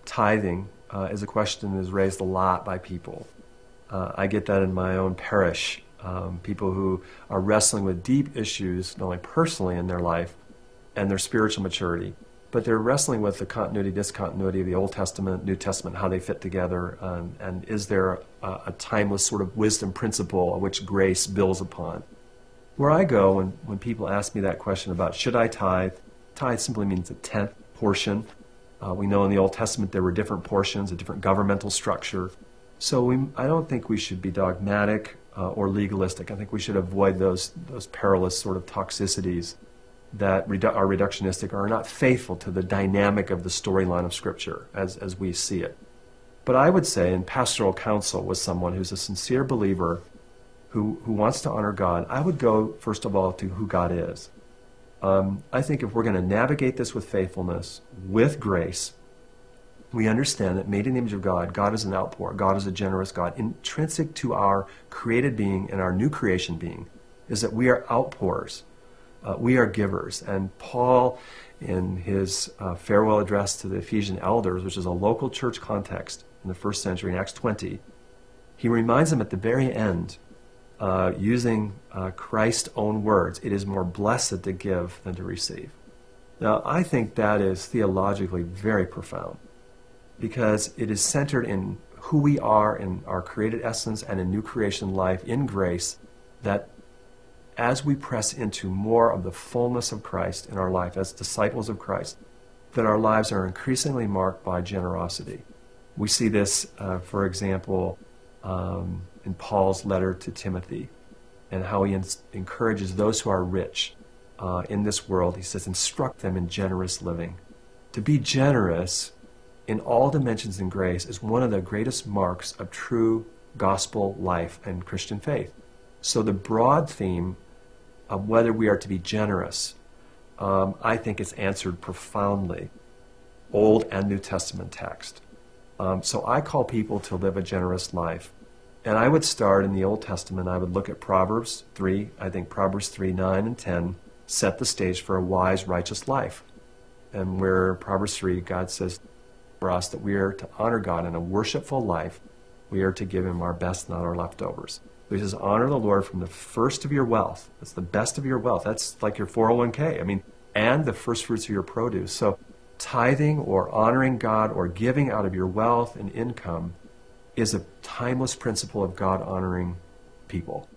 tithing is a question that is raised a lot by people. I get that in my own parish. People who are wrestling with deep issues, not only personally in their life and their spiritual maturity, but they're wrestling with the continuity, discontinuity of the Old Testament, New Testament, how they fit together, and is there a timeless sort of wisdom principle which grace builds upon? Where I go when people ask me that question about should I tithe, tithe simply means a tenth portion. We know in the Old Testament there were different portions, a different governmental structure. So I don't think we should be dogmatic or legalistic. I think we should avoid those perilous sort of toxicities that are reductionistic or are not faithful to the dynamic of the storyline of Scripture as we see it. But I would say in pastoral counsel with someone who's a sincere believer who wants to honor God, I would go, first of all, to who God is. I think if we're going to navigate this with faithfulness, with grace, we understand that made in the image of God, God is an outpour, God is a generous God. Intrinsic to our created being and our new creation being is that we are outpours. We are givers. And Paul, in his farewell address to the Ephesian elders, which is a local church context in the first century, in Acts 20, he reminds them at the very end, using Christ's own words, it is more blessed to give than to receive. Now, I think that is theologically very profound because it is centered in who we are in our created essence and in new creation life in grace, that as we press into more of the fullness of Christ in our life as disciples of Christ, that our lives are increasingly marked by generosity. We see this, for example, in Paul's letter to Timothy, and how he encourages those who are rich in this world. He says, instruct them in generous living. To be generous in all dimensions in grace is one of the greatest marks of true gospel life and Christian faith. So the broad theme of whether we are to be generous, I think is answered profoundly, Old and New Testament text. So I call people to live a generous life. And I would start in the Old Testament. I would look at Proverbs 3. I think Proverbs 3, 9, and 10 set the stage for a wise, righteous life. And where Proverbs 3, God says for us that we are to honor God in a worshipful life. We are to give Him our best, not our leftovers. He says, honor the Lord from the first of your wealth. That's the best of your wealth. That's like your 401k. And the first fruits of your produce. So tithing or honoring God or giving out of your wealth and income is a timeless principle of God honoring people.